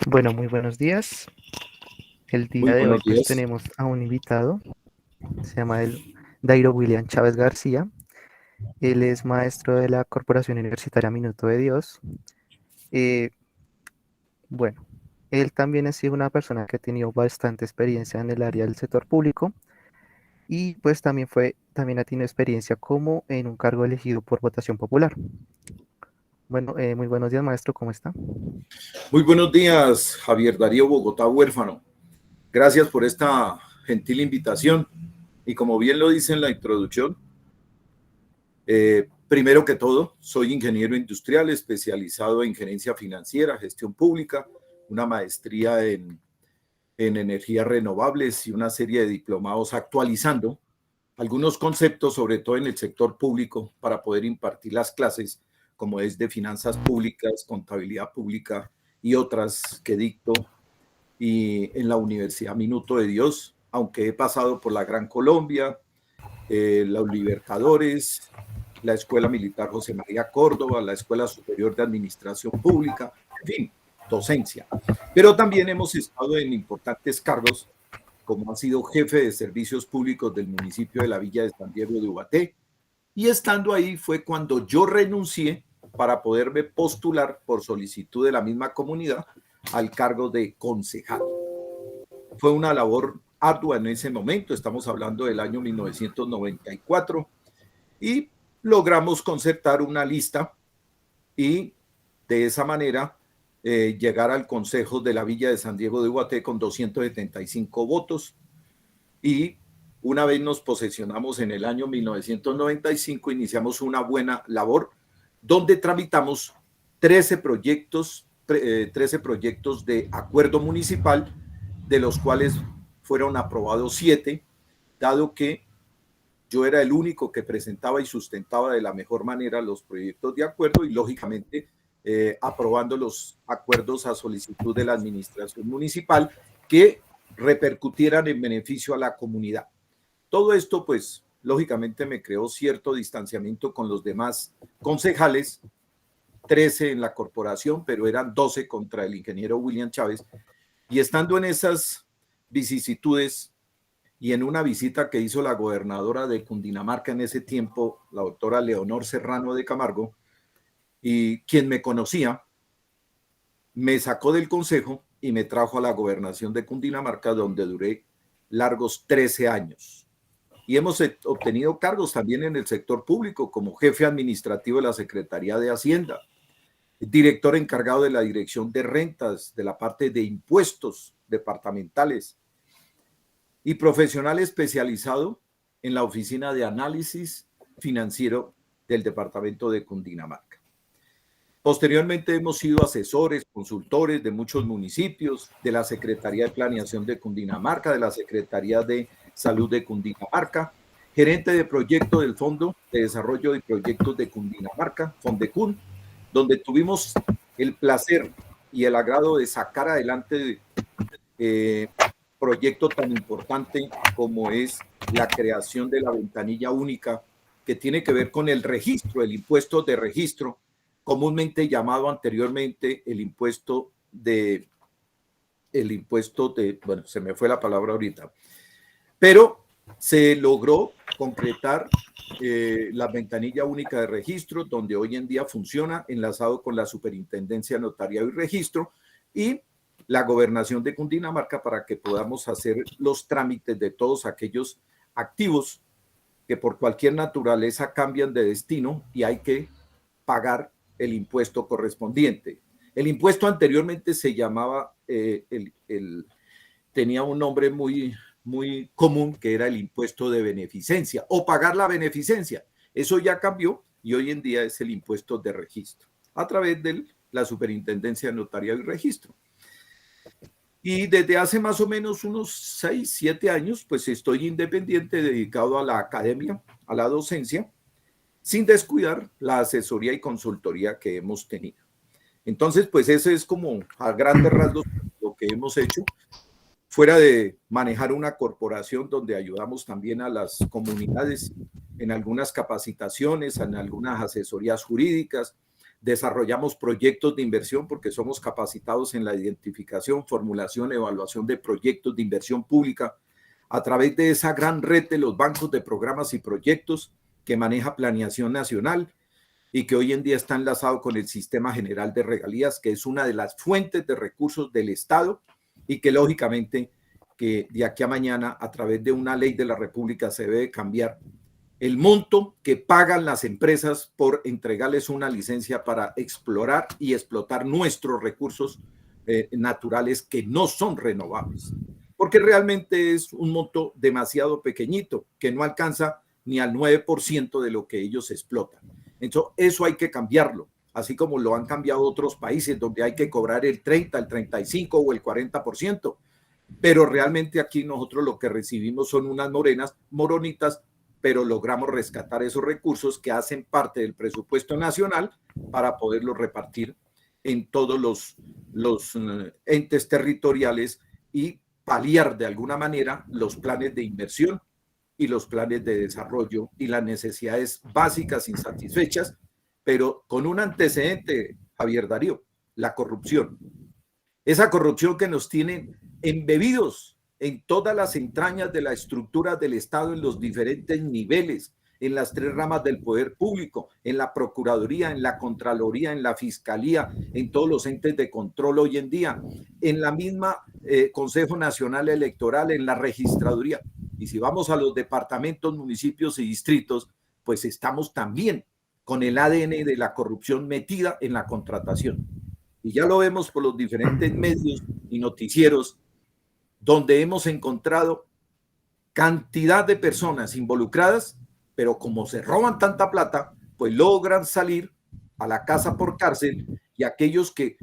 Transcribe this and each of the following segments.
Bueno, muy buenos días. El Muy día de hoy buenos pues días. tenemos a un invitado, se llama Dairo William Chávez García. Él es maestro de la Corporación Universitaria Minuto de Dios. Eh, bueno, él también ha sido una persona que ha tenido bastante experiencia en el área del sector público y pues también ha tenido experiencia como en un cargo elegido por votación popular. Bueno, muy buenos días, maestro, ¿cómo está? Muy buenos días, Javier Darío Bogotá Huérfano. Gracias por esta gentil invitación. Y como bien lo dice en la introducción, primero que todo, soy ingeniero industrial especializado en gerencia financiera, gestión pública, una maestría en energías renovables y una serie de diplomados actualizando algunos conceptos, sobre todo en el sector público, para poder impartir las clases, como es de finanzas públicas, contabilidad pública y otras que dicto y en la Universidad Minuto de Dios, aunque he pasado por la Gran Colombia, los Libertadores, la Escuela Militar José María Córdoba, la Escuela Superior de Administración Pública, en fin, docencia. Pero también hemos estado en importantes cargos, como ha sido jefe de servicios públicos del municipio de la Villa de San Diego de Ubaté, y estando ahí fue cuando yo renuncié para poderme postular por solicitud de la misma comunidad al cargo de concejal. Fue una labor ardua en ese momento, estamos hablando del año 1994, y logramos concertar una lista y de esa manera llegar al Consejo de la Villa de San Diego de Ubaté con 275 votos. Y una vez nos posesionamos en el año 1995, iniciamos una buena labor donde tramitamos 13 proyectos de acuerdo municipal, de los cuales fueron aprobados 7, dado que yo era el único que presentaba y sustentaba de la mejor manera los proyectos de acuerdo y lógicamente aprobando los acuerdos a solicitud de la administración municipal que repercutieran en beneficio a la comunidad. Todo esto, pues, lógicamente me creó cierto distanciamiento con los demás concejales, 13 en la corporación, pero eran 12 contra el ingeniero William Chávez. Y estando en esas vicisitudes y en una visita que hizo la gobernadora de Cundinamarca en ese tiempo, la doctora Leonor Serrano de Camargo, y quien me conocía, me sacó del consejo y me trajo a la gobernación de Cundinamarca, donde duré largos 13 años. Y hemos obtenido cargos también en el sector público, como jefe administrativo de la Secretaría de Hacienda, director encargado de la Dirección de Rentas, de la parte de impuestos departamentales, y profesional especializado en la Oficina de Análisis Financiero del Departamento de Cundinamarca. Posteriormente hemos sido asesores, consultores de muchos municipios, de la Secretaría de Planeación de Cundinamarca, de la Secretaría de Salud de Cundinamarca, gerente de proyecto del Fondo de Desarrollo de Proyectos de Cundinamarca, Fondecun, donde tuvimos el placer y el agrado de sacar adelante proyecto tan importante como es la creación de la ventanilla única, que tiene que ver con el registro, el impuesto de registro, comúnmente llamado anteriormente bueno, se me fue la palabra ahorita, pero se logró concretar la ventanilla única de registro, donde hoy en día funciona enlazado con la Superintendencia Notariado y Registro y la Gobernación de Cundinamarca, para que podamos hacer los trámites de todos aquellos activos que por cualquier naturaleza cambian de destino y hay que pagar el impuesto correspondiente. El impuesto anteriormente se llamaba, tenía un nombre muy común, que era el impuesto de beneficencia o pagar la beneficencia. Eso ya cambió y hoy en día es el impuesto de registro a través de la Superintendencia de Notariado y Registro. Y desde hace más o menos unos 6, 7 años, pues estoy independiente, dedicado a la academia, a la docencia, sin descuidar la asesoría y consultoría que hemos tenido. Entonces, pues eso es como a grandes rasgos lo que hemos hecho, fuera de manejar una corporación donde ayudamos también a las comunidades en algunas capacitaciones, en algunas asesorías jurídicas, desarrollamos proyectos de inversión porque somos capacitados en la identificación, formulación, evaluación de proyectos de inversión pública a través de esa gran red de los bancos de programas y proyectos que maneja Planeación Nacional y que hoy en día está enlazado con el Sistema General de Regalías, que es una de las fuentes de recursos del Estado y que lógicamente que de aquí a mañana a través de una ley de la República se debe cambiar el monto que pagan las empresas por entregarles una licencia para explorar y explotar nuestros recursos naturales que no son renovables. Porque realmente es un monto demasiado pequeñito que no alcanza ni al 9% de lo que ellos explotan. Entonces, eso hay que cambiarlo, así como lo han cambiado otros países donde hay que cobrar el 30, el 35 o el 40%. Pero realmente aquí nosotros lo que recibimos son unas moronitas, pero logramos rescatar esos recursos que hacen parte del presupuesto nacional para poderlos repartir en todos los entes territoriales y paliar de alguna manera los planes de inversión y los planes de desarrollo y las necesidades básicas insatisfechas, pero con un antecedente, Javier Darío, la corrupción. Esa corrupción que nos tiene embebidos en todas las entrañas de la estructura del Estado en los diferentes niveles, en las tres ramas del poder público, en la Procuraduría, en la Contraloría, en la Fiscalía, en todos los entes de control hoy en día, en la misma Consejo Nacional Electoral, en la Registraduría. Y si vamos a los departamentos, municipios y distritos, pues estamos también con el ADN de la corrupción metida en la contratación. Y ya lo vemos por los diferentes medios y noticieros donde hemos encontrado cantidad de personas involucradas, pero como se roban tanta plata, pues logran salir a la casa por cárcel y aquellos que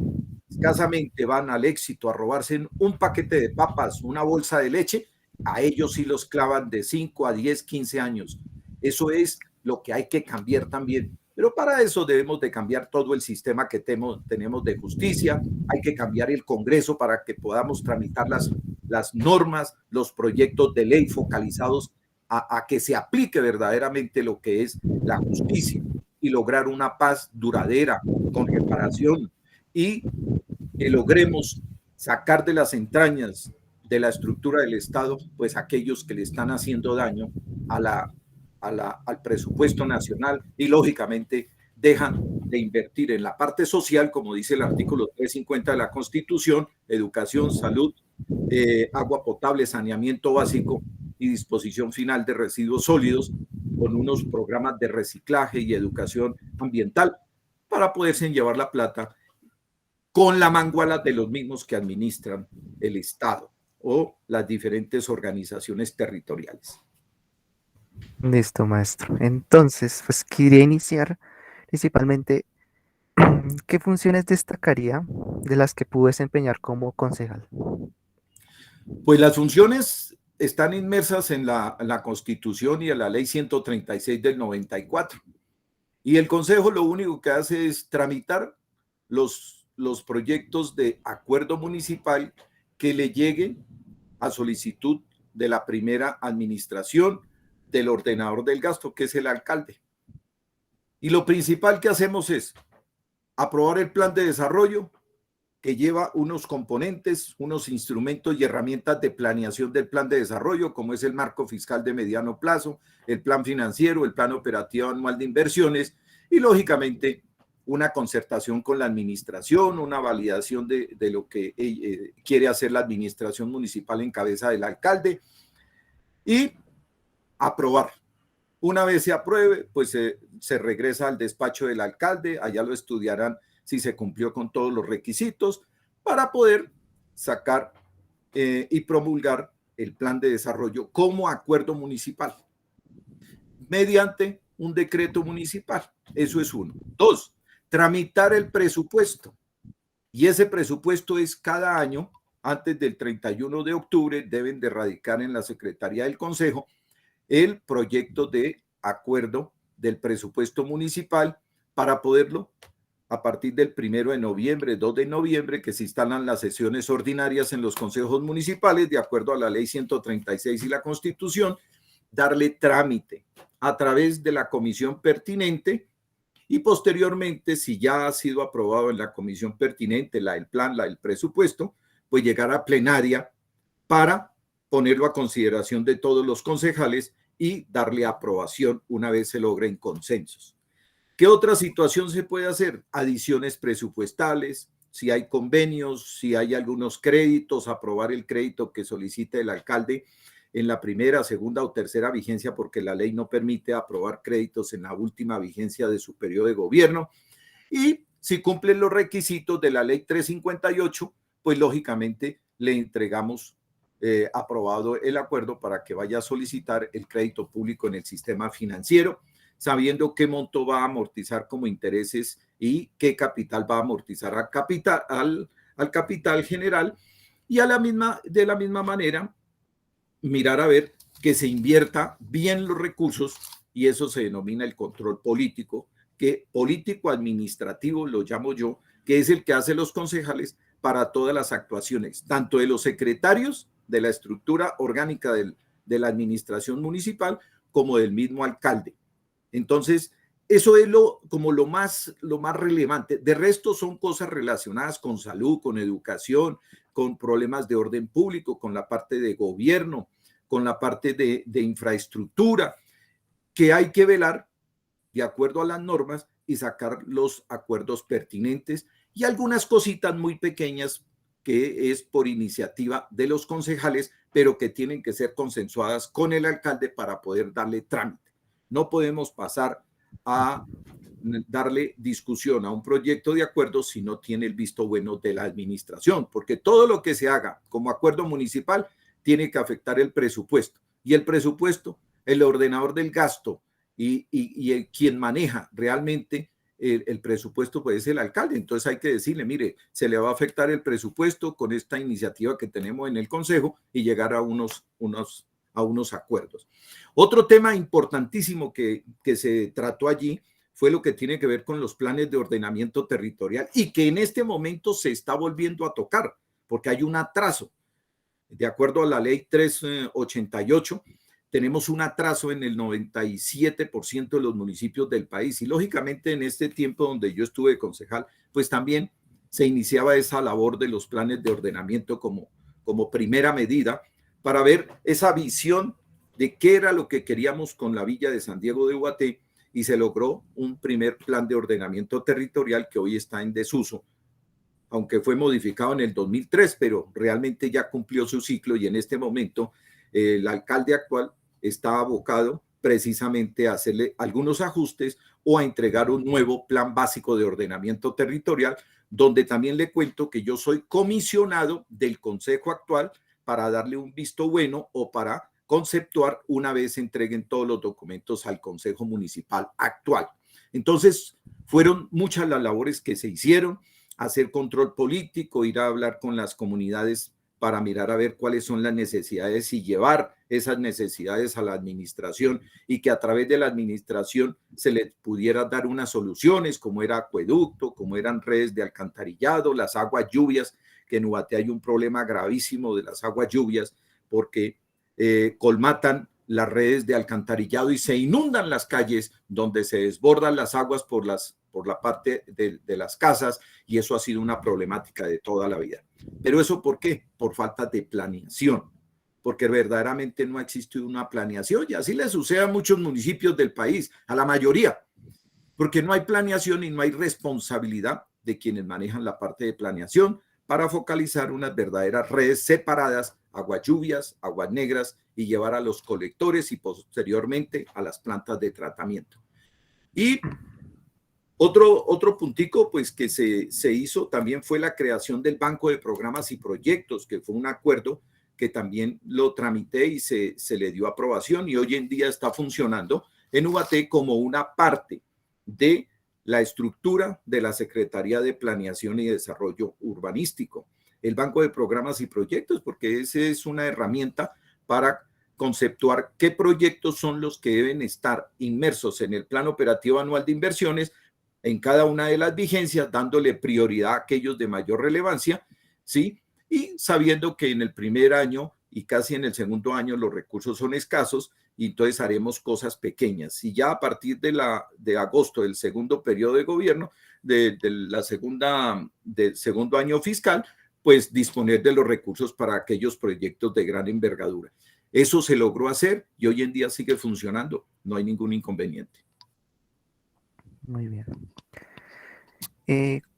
escasamente van al éxito a robarse un paquete de papas, una bolsa de leche, a ellos sí los clavan de 5 a 10, 15 años. Eso es lo que hay que cambiar también. Pero para eso debemos de cambiar todo el sistema que tenemos de justicia, hay que cambiar el Congreso para que podamos tramitar las normas, los proyectos de ley focalizados a que se aplique verdaderamente lo que es la justicia y lograr una paz duradera, con reparación y que logremos sacar de las entrañas de la estructura del Estado, pues aquellos que le están haciendo daño al presupuesto nacional y lógicamente dejan de invertir en la parte social, como dice el artículo 350 de la Constitución, educación, salud, agua potable, saneamiento básico y disposición final de residuos sólidos, con unos programas de reciclaje y educación ambiental para poderse llevar la plata con la manguala de los mismos que administran el Estado o las diferentes organizaciones territoriales. Listo, maestro. Entonces, pues quería iniciar principalmente, ¿qué funciones destacaría de las que pude desempeñar como concejal? Pues las funciones están inmersas en la Constitución y en la Ley 136 del 94. Y el Consejo lo único que hace es tramitar los proyectos de acuerdo municipal que le lleguen a solicitud de la primera administración del ordenador del gasto, que es el alcalde. Y lo principal que hacemos es aprobar el plan de desarrollo, que lleva unos componentes, unos instrumentos y herramientas de planeación del plan de desarrollo, como es el marco fiscal de mediano plazo, el plan financiero, el plan operativo anual de inversiones y, lógicamente, una concertación con la administración, una validación de lo que quiere hacer la administración municipal en cabeza del alcalde y aprobar. Una vez se apruebe, pues se regresa al despacho del alcalde, allá lo estudiarán si se cumplió con todos los requisitos para poder sacar y promulgar el plan de desarrollo como acuerdo municipal mediante un decreto municipal. Eso es uno. Dos, tramitar el presupuesto. Y ese presupuesto es cada año, antes del 31 de octubre, deben de radicar en la Secretaría del Consejo el proyecto de acuerdo del presupuesto municipal para poderlo, a partir del 1 de noviembre, 2 de noviembre, que se instalan las sesiones ordinarias en los consejos municipales, de acuerdo a la ley 136 y la Constitución, darle trámite a través de la comisión pertinente y posteriormente, si ya ha sido aprobado en la comisión pertinente, la del plan, la del presupuesto, pues llegar a plenaria para ponerlo a consideración de todos los concejales y darle aprobación una vez se logren consensos. ¿Qué otra situación se puede hacer? Adiciones presupuestales, si hay convenios, si hay algunos créditos, aprobar el crédito que solicite el alcalde en la primera, segunda o tercera vigencia, porque la ley no permite aprobar créditos en la última vigencia de su periodo de gobierno. Y si cumplen los requisitos de la ley 358, pues lógicamente le entregamos aprobado el acuerdo para que vaya a solicitar el crédito público en el sistema financiero, sabiendo qué monto va a amortizar como intereses y qué capital va a amortizar al capital general, y de la misma manera mirar a ver que se invierta bien los recursos, y eso se denomina el control político, que político administrativo lo llamo yo, que es el que hace los concejales para todas las actuaciones, tanto de los secretarios de la estructura orgánica de la administración municipal como del mismo alcalde. Entonces, eso es como lo más relevante. De resto son cosas relacionadas con salud, con educación, con problemas de orden público, con la parte de gobierno, con la parte de infraestructura, que hay que velar de acuerdo a las normas y sacar los acuerdos pertinentes, y algunas cositas muy pequeñas que es por iniciativa de los concejales, pero que tienen que ser consensuadas con el alcalde para poder darle trámite. No podemos pasar a darle discusión a un proyecto de acuerdo si no tiene el visto bueno de la administración, porque todo lo que se haga como acuerdo municipal tiene que afectar el presupuesto, y el presupuesto, el ordenador del gasto y quien maneja realmente el presupuesto pues es el alcalde. Entonces hay que decirle, mire, se le va a afectar el presupuesto con esta iniciativa que tenemos en el consejo, y llegar a unos acuerdos. Otro tema importantísimo que se trató allí fue lo que tiene que ver con los planes de ordenamiento territorial, y que en este momento se está volviendo a tocar porque hay un atraso. De acuerdo a la ley 388, tenemos un atraso en el 97% de los municipios del país, y lógicamente en este tiempo donde yo estuve concejal, pues también se iniciaba esa labor de los planes de ordenamiento como primera medida para ver esa visión de qué era lo que queríamos con la villa de San Diego de Ubaté, y se logró un primer plan de ordenamiento territorial que hoy está en desuso, aunque fue modificado en el 2003, pero realmente ya cumplió su ciclo, y en este momento el alcalde actual está abocado precisamente a hacerle algunos ajustes o a entregar un nuevo plan básico de ordenamiento territorial, donde también le cuento que yo soy comisionado del consejo actual para darle un visto bueno o para conceptuar una vez se entreguen todos los documentos al consejo municipal actual. Entonces, fueron muchas las labores que se hicieron: hacer control político, ir a hablar con las comunidades para mirar a ver cuáles son las necesidades y llevar esas necesidades a la administración, y que a través de la administración se les pudiera dar unas soluciones, como era acueducto, como eran redes de alcantarillado, las aguas lluvias, que en Ubaté hay un problema gravísimo de las aguas lluvias, porque colmatan las redes de alcantarillado y se inundan las calles donde se desbordan las aguas por la parte de las casas, y eso ha sido una problemática de toda la vida. ¿Pero eso por qué? Por falta de planeación, porque verdaderamente no ha existido una planeación, y así le sucede a muchos municipios del país, a la mayoría, porque no hay planeación y no hay responsabilidad de quienes manejan la parte de planeación para focalizar unas verdaderas redes separadas, aguas lluvias, aguas negras, y llevar a los colectores y posteriormente a las plantas de tratamiento. Y otro puntico pues que se hizo también fue la creación del Banco de Programas y Proyectos, que fue un acuerdo que también lo tramité y se le dio aprobación, y hoy en día está funcionando en Ubaté como una parte de la estructura de la Secretaría de Planeación y Desarrollo Urbanístico, el Banco de Programas y Proyectos, porque esa es una herramienta para conceptuar qué proyectos son los que deben estar inmersos en el Plan Operativo Anual de Inversiones en cada una de las vigencias, dándole prioridad a aquellos de mayor relevancia, ¿sí? Y sabiendo que en el primer año y casi en el segundo año los recursos son escasos, y entonces haremos cosas pequeñas. Y ya a partir de agosto del segundo periodo de gobierno, del segundo año fiscal, pues disponer de los recursos para aquellos proyectos de gran envergadura. Eso se logró hacer y hoy en día sigue funcionando, no hay ningún inconveniente. Muy bien.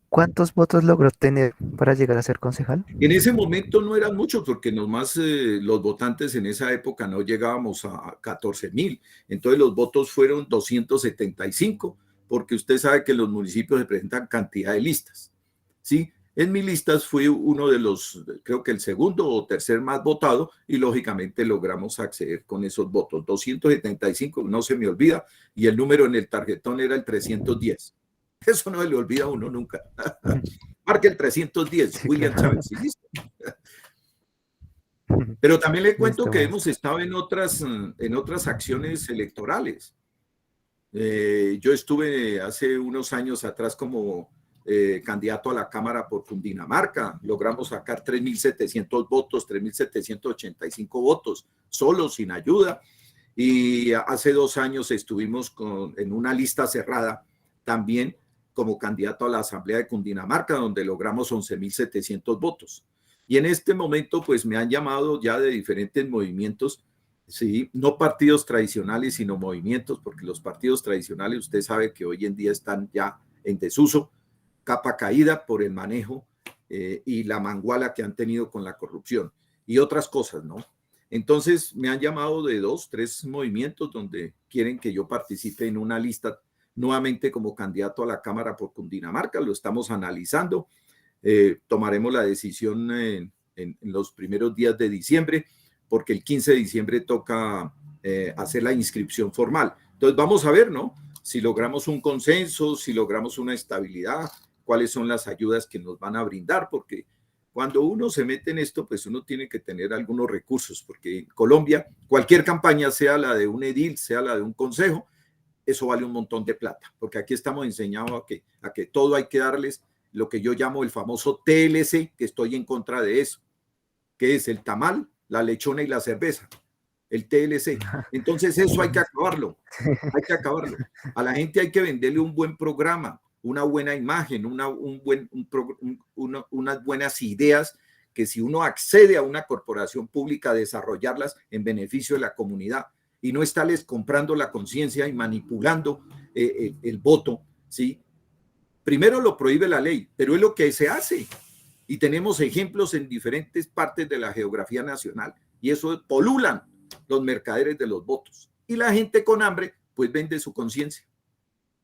¿Cuántos votos logró tener para llegar a ser concejal? En ese momento no eran muchos, porque nomás los votantes en esa época no llegábamos a 14,000. Entonces los votos fueron 275, porque usted sabe que los municipios se presentan cantidad de listas. ¿Sí? En mis listas fui uno de los, creo que el segundo o tercer más votado, y lógicamente logramos acceder con esos votos. 275, no se me olvida, y el número en el tarjetón era el 310. Eso no se le olvida a uno nunca. Marque el 310, Sí, William claro. Chávez, y listo. Pero también le cuento Listo, que hemos maestro. estado en otras acciones electorales. Yo estuve hace unos años atrás como candidato a la Cámara por Cundinamarca. Logramos sacar 3.700 votos, 3.785 votos, solo, sin ayuda. Y hace 2 años estuvimos en una lista cerrada también como candidato a la Asamblea de Cundinamarca, donde logramos 11.700 votos. Y en este momento, pues me han llamado ya de diferentes movimientos, sí, no partidos tradicionales, sino movimientos, porque los partidos tradicionales, usted sabe que hoy en día están ya en desuso, capa caída por el manejo y la manguala que han tenido con la corrupción y otras cosas, ¿no? Entonces me han llamado de 2, 3 movimientos donde quieren que yo participe en una lista nuevamente como candidato a la Cámara por Cundinamarca. Lo estamos analizando. Tomaremos la decisión en los primeros días de diciembre, porque el 15 de diciembre toca hacer la inscripción formal. Entonces vamos a ver, ¿no? Si logramos un consenso, si logramos una estabilidad, cuáles son las ayudas que nos van a brindar, porque cuando uno se mete en esto, pues uno tiene que tener algunos recursos, porque en Colombia cualquier campaña, sea la de un edil, sea la de un consejo, eso vale un montón de plata, porque aquí estamos enseñados a que todo hay que darles lo que yo llamo el famoso TLC, que estoy en contra de eso, que es el tamal, la lechona y la cerveza, el TLC. Entonces eso hay que acabarlo, hay que acabarlo. A la gente hay que venderle un buen programa, una buena imagen, unas buenas ideas, que si uno accede a una corporación pública, desarrollarlas en beneficio de la comunidad y no estarles comprando la conciencia y manipulando el voto, ¿sí? Primero lo prohíbe la ley, pero es lo que se hace. Y tenemos ejemplos en diferentes partes de la geografía nacional, y eso polulan los mercaderes de los votos. Y la gente con hambre, pues vende su conciencia.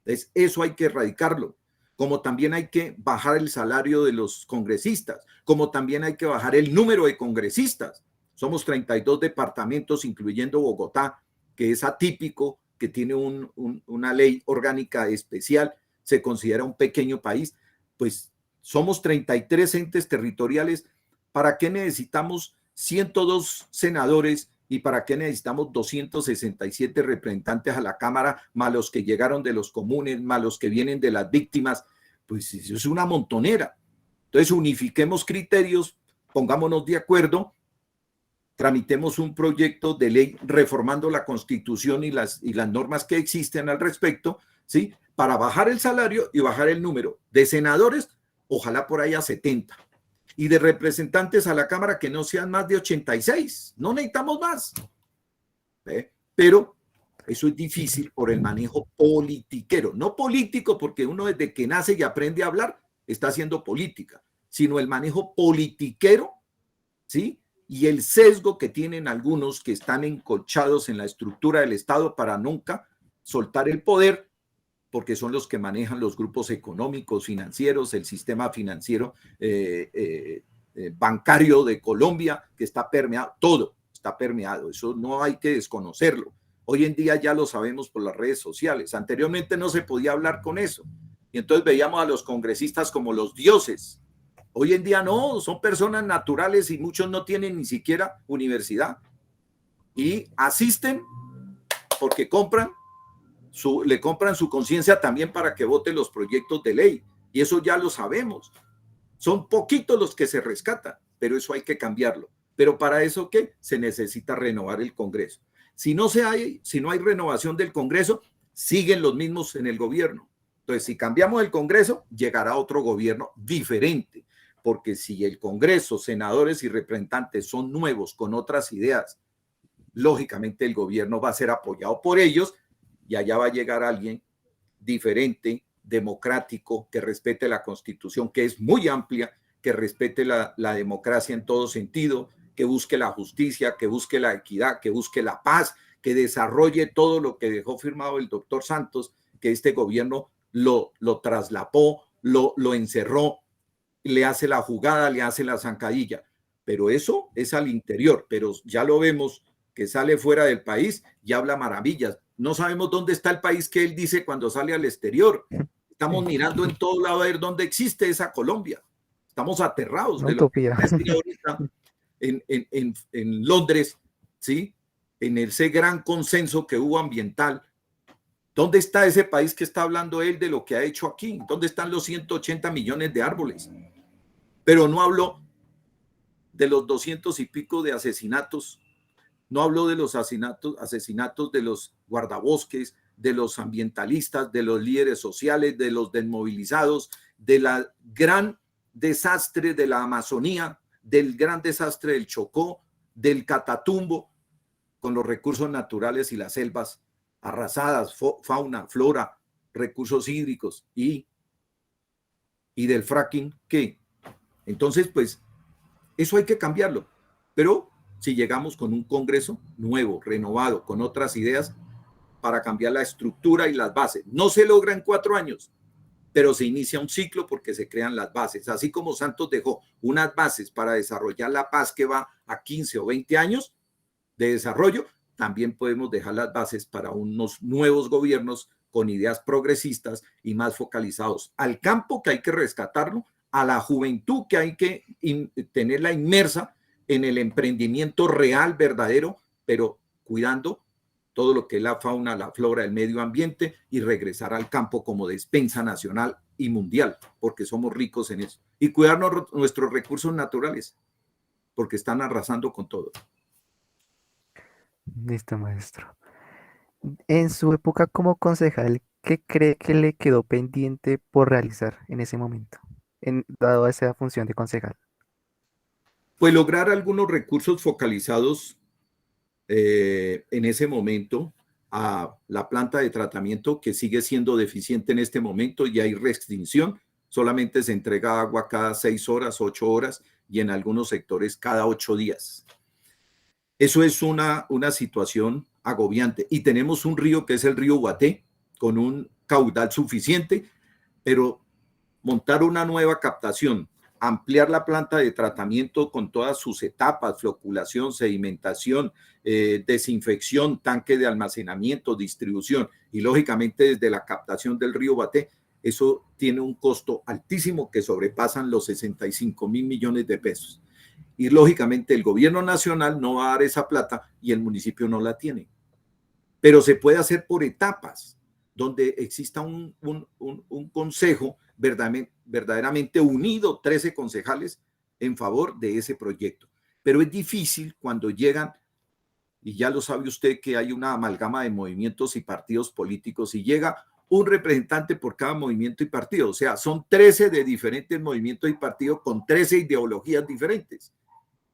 Entonces, eso hay que erradicarlo. Como también hay que bajar el salario de los congresistas, como también hay que bajar el número de congresistas. Somos 32 departamentos, incluyendo Bogotá, que es atípico, que tiene una ley orgánica especial, se considera un pequeño país. Pues somos 33 entes territoriales. ¿Para qué necesitamos 102 senadores y para qué necesitamos 267 representantes a la Cámara, más los que llegaron de los comunes, más los que vienen de las víctimas? Pues eso es una montonera. Entonces unifiquemos criterios, pongámonos de acuerdo, tramitemos un proyecto de ley reformando la Constitución y las normas que existen al respecto, ¿sí? Para bajar el salario y bajar el número de senadores, ojalá por ahí a 70, y de representantes a la Cámara que no sean más de 86. No necesitamos más. Pero eso es difícil por el manejo politiquero, no político, porque uno desde que nace y aprende a hablar está haciendo política, sino el manejo politiquero, ¿sí? Y el sesgo que tienen algunos que están encolchados en la estructura del Estado para nunca soltar el poder, porque son los que manejan los grupos económicos, financieros, el sistema financiero bancario de Colombia, que está permeado, todo está permeado, eso no hay que desconocerlo. Hoy en día ya lo sabemos por las redes sociales, anteriormente no se podía hablar con eso, y entonces veíamos a los congresistas como los dioses. Hoy en día no, son personas naturales y muchos no tienen ni siquiera universidad y asisten porque le compran su conciencia también para que vote los proyectos de ley, y eso ya lo sabemos. Son poquitos los que se rescatan, pero eso hay que cambiarlo. Pero para eso, ¿qué? Se necesita renovar el Congreso. Si no hay renovación del Congreso, siguen los mismos en el gobierno. Entonces, si cambiamos el Congreso, llegará otro gobierno diferente, porque si el Congreso, senadores y representantes son nuevos con otras ideas, lógicamente el gobierno va a ser apoyado por ellos y allá va a llegar alguien diferente, democrático, que respete la Constitución, que es muy amplia, que respete la democracia en todo sentido, que busque la justicia, que busque la equidad, que busque la paz, que desarrolle todo lo que dejó firmado el doctor Santos, que este gobierno lo traslapó, lo encerró, le hace la jugada, le hace la zancadilla. Pero eso es al interior, pero ya lo vemos que sale fuera del país y habla maravillas. No sabemos dónde está el país que él dice cuando sale al exterior. Estamos mirando en todo lado a ver dónde existe esa Colombia. Estamos aterrados Una de lo que utopía. está ahorita en Londres, ¿sí? En ese gran consenso que hubo ambiental. ¿Dónde está ese país que está hablando él de lo que ha hecho aquí? ¿Dónde están los 180 millones de árboles? Pero no habló de los 200 y pico de asesinatos. No habló de los asesinatos de los guardabosques, de los ambientalistas, de los líderes sociales, de los desmovilizados, de la gran desastre de la Amazonía, del gran desastre del Chocó, del Catatumbo, con los recursos naturales y las selvas arrasadas, fauna, flora, recursos hídricos y del fracking, ¿qué? Entonces, pues, eso hay que cambiarlo. Pero si llegamos con un Congreso nuevo, renovado, con otras ideas para cambiar la estructura y las bases, no se logra en 4 años, pero se inicia un ciclo porque se crean las bases. Así como Santos dejó unas bases para desarrollar la paz que va a 15 o 20 años de desarrollo, también podemos dejar las bases para unos nuevos gobiernos con ideas progresistas y más focalizados al campo, que hay que rescatarlo, a la juventud, que hay que tenerla inmersa en el emprendimiento real, verdadero, pero cuidando todo lo que es la fauna, la flora, el medio ambiente, y regresar al campo como despensa nacional y mundial, porque somos ricos en eso. Y cuidar nuestros recursos naturales, porque están arrasando con todo. Listo, maestro. En su época como concejal, ¿qué cree que le quedó pendiente por realizar en ese momento, dado esa función de concejal? Pues lograr algunos recursos focalizados en ese momento a la planta de tratamiento, que sigue siendo deficiente en este momento y hay restricción. Solamente se entrega agua cada 6 horas, 8 horas y en algunos sectores cada 8 días. Eso es una situación agobiante. Y tenemos un río que es el río Guaté, con un caudal suficiente, pero montar una nueva captación, ampliar la planta de tratamiento con todas sus etapas, floculación, sedimentación, desinfección, tanque de almacenamiento, distribución y lógicamente desde la captación del río Guaté, eso tiene un costo altísimo que sobrepasan los 65.000 millones de pesos. Y lógicamente el gobierno nacional no va a dar esa plata y el municipio no la tiene. Pero se puede hacer por etapas, donde exista un consejo verdaderamente unido, 13 concejales en favor de ese proyecto. Pero es difícil cuando llegan, y ya lo sabe usted que hay una amalgama de movimientos y partidos políticos, y llega un representante por cada movimiento y partido. O sea, son 13 de diferentes movimientos y partidos con 13 ideologías diferentes.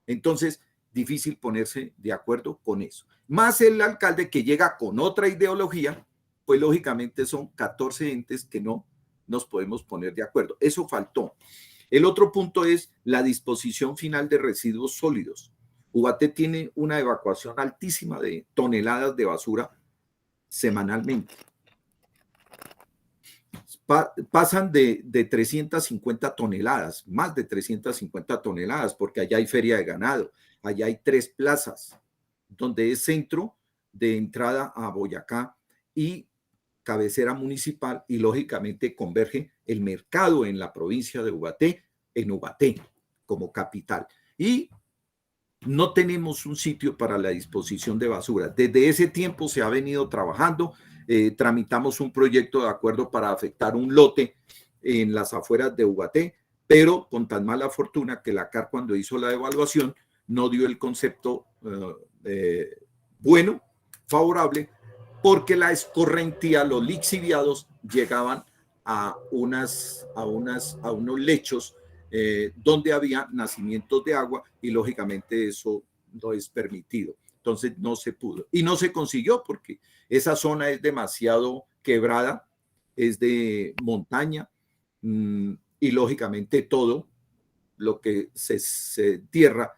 Entonces, difícil ponerse de acuerdo con eso. Más el alcalde que llega con otra ideología, pues lógicamente son 14 entes que no nos podemos poner de acuerdo. Eso faltó. El otro punto es la disposición final de residuos sólidos. Ubaté tiene una evacuación altísima de toneladas de basura semanalmente. Pasan de 350 toneladas, más de 350 toneladas, porque allá hay feria de ganado, allá hay 3 plazas, donde es centro de entrada a Boyacá y cabecera municipal, y lógicamente converge el mercado en la provincia de Ubaté, en Ubaté como capital. Y no tenemos un sitio para la disposición de basura. Desde ese tiempo se ha venido trabajando. Tramitamos un proyecto de acuerdo para afectar un lote en las afueras de Ubaté, pero con tan mala fortuna que la CAR, cuando hizo la evaluación, no dio el concepto bueno favorable porque la escorrentía, los lixiviados llegaban a unos lechos donde había nacimientos de agua y lógicamente eso no es permitido. Entonces no se pudo y no se consiguió porque esa zona es demasiado quebrada, es de montaña y lógicamente todo lo que se entierra,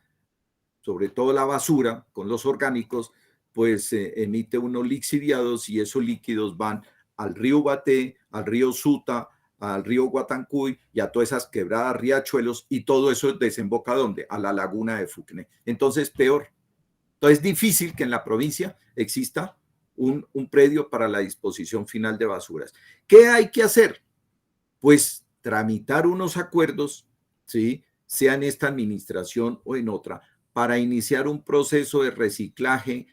sobre todo la basura con los orgánicos, pues emite unos lixiviados y esos líquidos van al río Baté, al río Suta, al río Guatancuy y a todas esas quebradas, riachuelos y todo eso desemboca ¿dónde? A la laguna de Fucné. Entonces, peor. Entonces, es difícil que en la provincia exista un predio para la disposición final de basuras. ¿Qué hay que hacer? Pues tramitar unos acuerdos, ¿sí? Sea en esta administración o en otra, para iniciar un proceso de reciclaje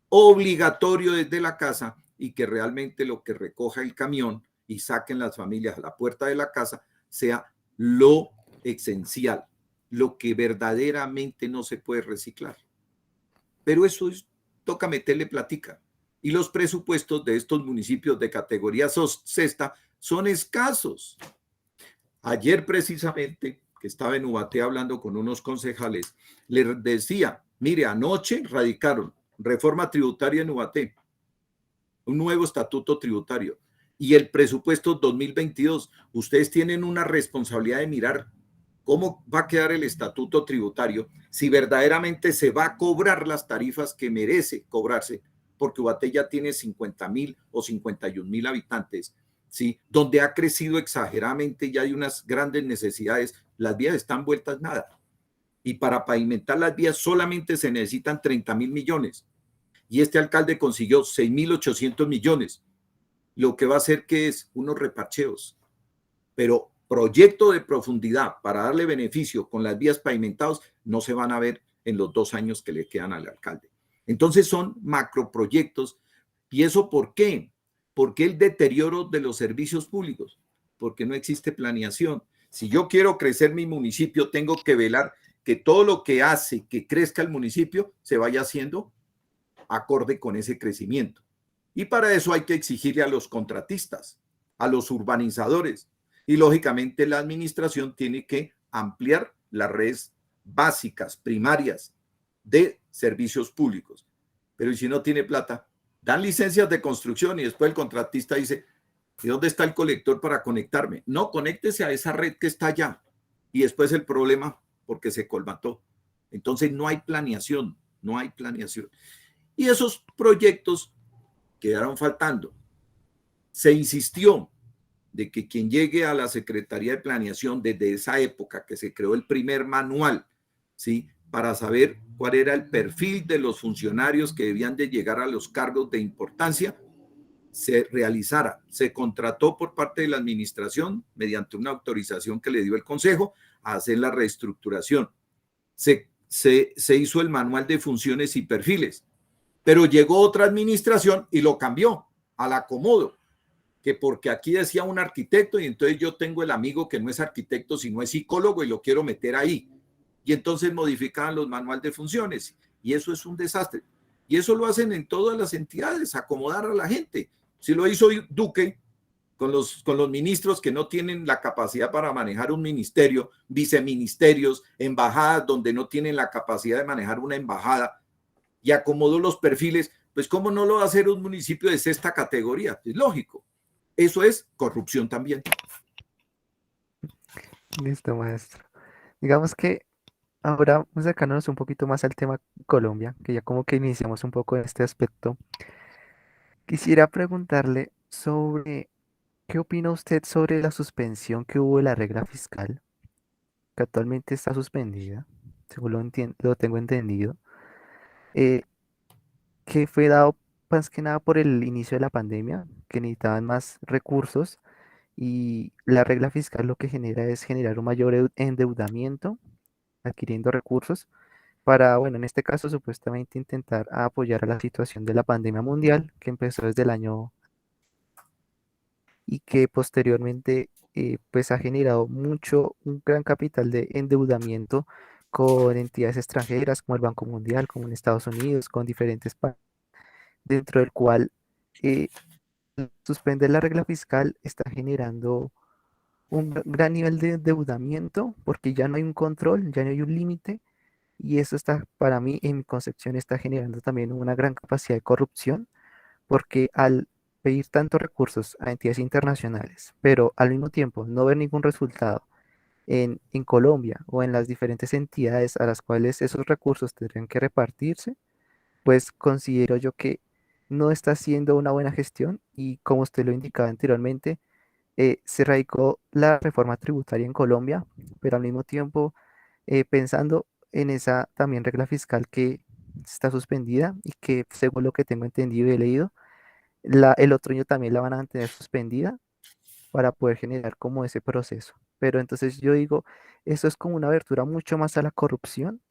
obligatorio desde la casa y que realmente lo que recoja el camión y saquen las familias a la puerta de la casa sea lo esencial, lo que verdaderamente no se puede reciclar. Pero eso toca meterle platica. Y los presupuestos de estos municipios de categoría sexta son escasos. Ayer precisamente, que estaba en Ubaté hablando con unos concejales, les decía, mire, anoche radicaron reforma tributaria en Ubaté, un nuevo estatuto tributario y el presupuesto 2022. Ustedes tienen una responsabilidad de mirar cómo va a quedar el estatuto tributario, si verdaderamente se va a cobrar las tarifas que merece cobrarse, porque Ubaté ya tiene 50,000 o 51,000 habitantes, ¿sí? Donde ha crecido exageradamente, ya hay unas grandes necesidades, las vías están vueltas nada. Y para pavimentar las vías solamente se necesitan 30,000 millones. Y este alcalde consiguió 6,800 millones, lo que va a hacer que es unos reparcheos. Pero proyecto de profundidad para darle beneficio con las vías pavimentadas no se van a ver en los 2 años que le quedan al alcalde. Entonces son macroproyectos. ¿Y eso por qué? ¿Por qué el deterioro de los servicios públicos? Porque no existe planeación. Si yo quiero crecer mi municipio, tengo que velar que todo lo que hace que crezca el municipio se vaya haciendo acorde con ese crecimiento. Y para eso hay que exigirle a los contratistas, a los urbanizadores. Y lógicamente la administración tiene que ampliar las redes básicas, primarias de servicios públicos. Pero ¿y si no tiene plata? Dan licencias de construcción y después el contratista dice, ¿y dónde está el colector para conectarme? No, conéctese a esa red que está allá. Y después el problema porque se colmató. Entonces no hay planeación, no hay planeación. Y esos proyectos quedaron faltando. Se insistió de que quien llegue a la Secretaría de Planeación desde esa época que se creó el primer manual, ¿sí? Para saber cuál era el perfil de los funcionarios que debían de llegar a los cargos de importancia, se realizara. Se contrató por parte de la administración, mediante una autorización que le dio el Consejo, a hacer la reestructuración. Se hizo el manual de funciones y perfiles, pero llegó otra administración y lo cambió al acomodo, que porque aquí decía un arquitecto y entonces yo tengo el amigo que no es arquitecto sino es psicólogo y lo quiero meter ahí. Y entonces modificaban los manuales de funciones y eso es un desastre. Y eso lo hacen en todas las entidades, acomodar a la gente. Si lo hizo Duque con los ministros que no tienen la capacidad para manejar un ministerio, viceministerios, embajadas donde no tienen la capacidad de manejar una embajada y acomodó los perfiles, pues ¿cómo no lo va a hacer un municipio de sexta categoría? Es lógico. Eso es corrupción también. Listo, maestro. Digamos que ahora acercándonos un poquito más al tema Colombia, que ya como que iniciamos un poco en este aspecto, quisiera preguntarle sobre qué opina usted sobre la suspensión que hubo de la regla fiscal, que actualmente está suspendida, según lo tengo entendido, eh, que fue dado más que nada por el inicio de la pandemia, que necesitaban más recursos y la regla fiscal lo que genera es generar un mayor endeudamiento adquiriendo recursos para, bueno, en este caso supuestamente intentar apoyar a la situación de la pandemia mundial que empezó desde el año y que posteriormente pues ha generado un gran capital de endeudamiento con entidades extranjeras como el Banco Mundial, como en Estados Unidos, con diferentes países. dentro del cual eh, suspender la regla fiscal está generando un gran nivel de endeudamiento porque ya no hay un control, ya no hay un límite y eso está, para mí, en mi concepción, está generando también una gran capacidad de corrupción porque al pedir tantos recursos a entidades internacionales, pero al mismo tiempo no ver ningún resultado en Colombia o en las diferentes entidades a las cuales esos recursos tendrían que repartirse, pues considero yo que no está haciendo una buena gestión y como usted lo indicaba anteriormente, se radicó la reforma tributaria en Colombia, pero al mismo tiempo pensando en esa también regla fiscal que está suspendida y que según lo que tengo entendido y he leído, el otro año también la van a mantener suspendida para poder generar como ese proceso. Pero entonces yo digo, eso es como una abertura mucho más a la corrupción,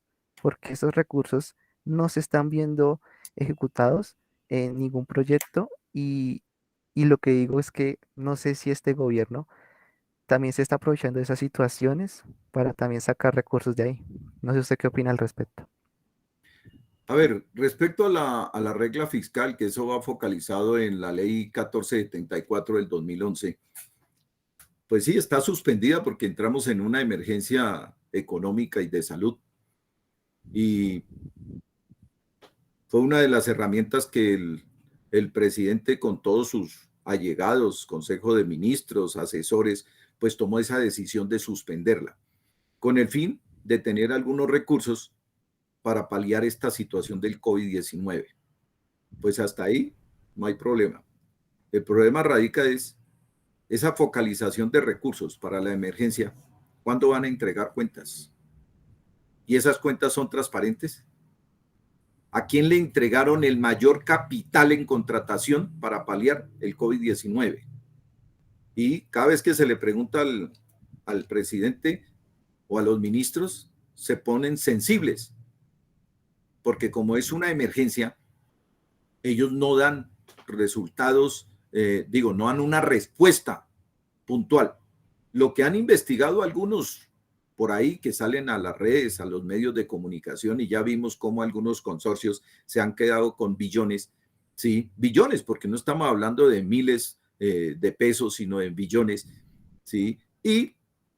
porque esos recursos no se están viendo ejecutados en ningún proyecto y lo que digo es que no sé si este gobierno también se está aprovechando de esas situaciones para también sacar recursos de ahí. No sé usted qué opina al respecto. A ver, respecto a la regla fiscal, que eso va focalizado en la ley 1474 del 2011, pues sí, está suspendida porque entramos en una emergencia económica y de salud. Y fue una de las herramientas que el presidente con todos sus allegados, consejo de ministros, asesores, pues tomó esa decisión de suspenderla, con el fin de tener algunos recursos para paliar esta situación del COVID-19. Pues hasta ahí no hay problema. El problema radica es esa focalización de recursos para la emergencia. ¿Cuándo van a entregar cuentas? ¿Y esas cuentas son transparentes? ¿A quién le entregaron el mayor capital en contratación para paliar el COVID-19? Y cada vez que se le pregunta al presidente o a los ministros, se ponen sensibles, porque como es una emergencia, ellos no dan resultados, no dan una respuesta puntual. Lo que han investigado algunos por ahí que salen a las redes, a los medios de comunicación, y ya vimos cómo algunos consorcios se han quedado con billones, sí, billones, porque no estamos hablando de miles de pesos, sino de billones, sí, y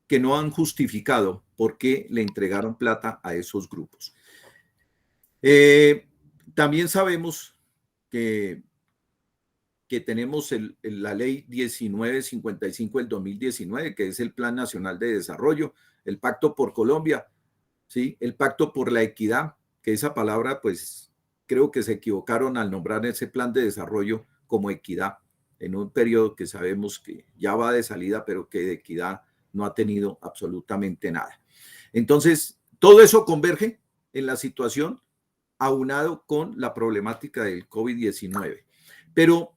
que no han justificado por qué le entregaron plata a esos grupos. Eh, También sabemos que tenemos la ley 1955 del 2019, que es el Plan Nacional de Desarrollo, el Pacto por Colombia, ¿sí? El Pacto por la Equidad, que esa palabra, pues creo que se equivocaron al nombrar ese plan de desarrollo como equidad, en un periodo que sabemos que ya va de salida, pero que de equidad no ha tenido absolutamente nada. Entonces, todo eso converge en la situación aunado con la problemática del COVID-19. Pero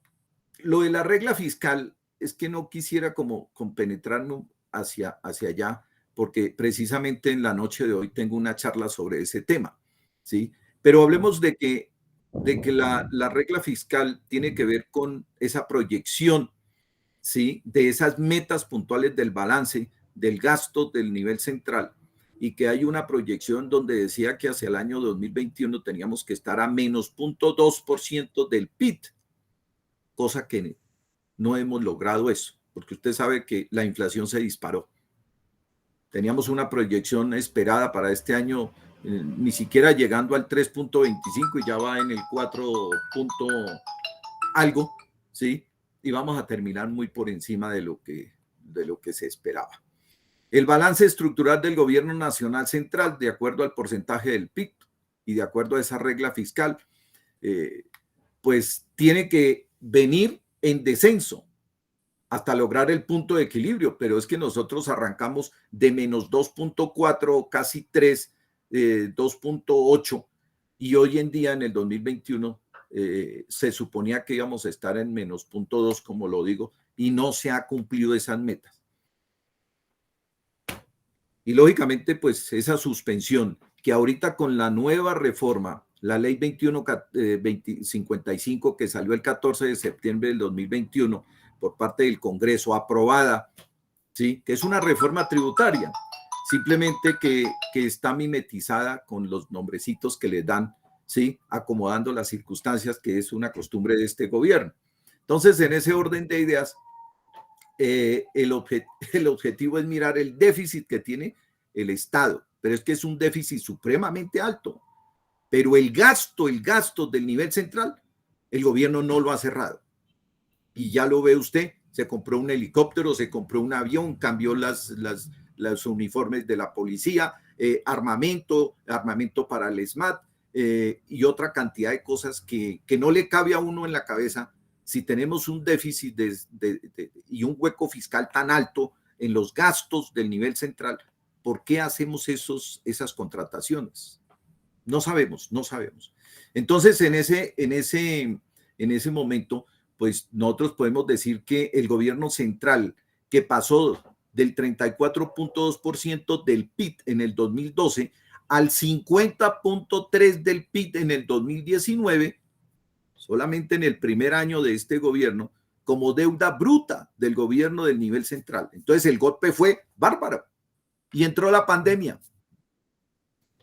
lo de la regla fiscal es que no quisiera como compenetrarnos hacia allá, porque precisamente en la noche de hoy tengo una charla sobre ese tema, ¿sí? Pero hablemos de que la regla fiscal tiene que ver con esa proyección, ¿sí? De esas metas puntuales del balance, del gasto del nivel central, y que hay una proyección donde decía que hacia el año 2021 teníamos que estar a menos 0,2% del PIB, cosa que no hemos logrado eso, porque usted sabe que la inflación se disparó. Teníamos una proyección esperada para este año, ni siquiera llegando al 3,25 y ya va en el 4 algo, ¿sí? Y vamos a terminar muy por encima de lo que se esperaba. El balance estructural del gobierno nacional central, de acuerdo al porcentaje del PIB y de acuerdo a esa regla fiscal, pues tiene que venir en descenso hasta lograr el punto de equilibrio, pero es que nosotros arrancamos de menos 2,4, casi 3, 2,8, y hoy en día en el 2021 se suponía que íbamos a estar en menos 0,2, como lo digo, y no se ha cumplido esas metas. Y lógicamente, pues esa suspensión, que ahorita con la nueva reforma, la ley 2155 que salió el 14 de septiembre del 2021 por parte del Congreso, aprobada, ¿sí? Que es una reforma tributaria, simplemente que está mimetizada con los nombrecitos que le dan, ¿sí? Acomodando las circunstancias, que es una costumbre de este gobierno. Entonces, en ese orden de ideas, el objetivo es mirar el déficit que tiene el Estado, pero es que es un déficit supremamente alto. Pero el gasto del nivel central, el gobierno no lo ha cerrado. Y ya lo ve usted, se compró un helicóptero, se compró un avión, cambió los uniformes de la policía, armamento para el SMAT, y otra cantidad de cosas que no le cabe a uno en la cabeza. Si tenemos un déficit y un hueco fiscal tan alto en los gastos del nivel central, ¿por qué hacemos esas contrataciones? No sabemos. Entonces, en ese momento, pues nosotros podemos decir que el gobierno central, que pasó del 34.2% del PIB en el 2012 al 50.3% del PIB en el 2019, solamente en el primer año de este gobierno, como deuda bruta del gobierno del nivel central. Entonces el golpe fue bárbaro y entró la pandemia.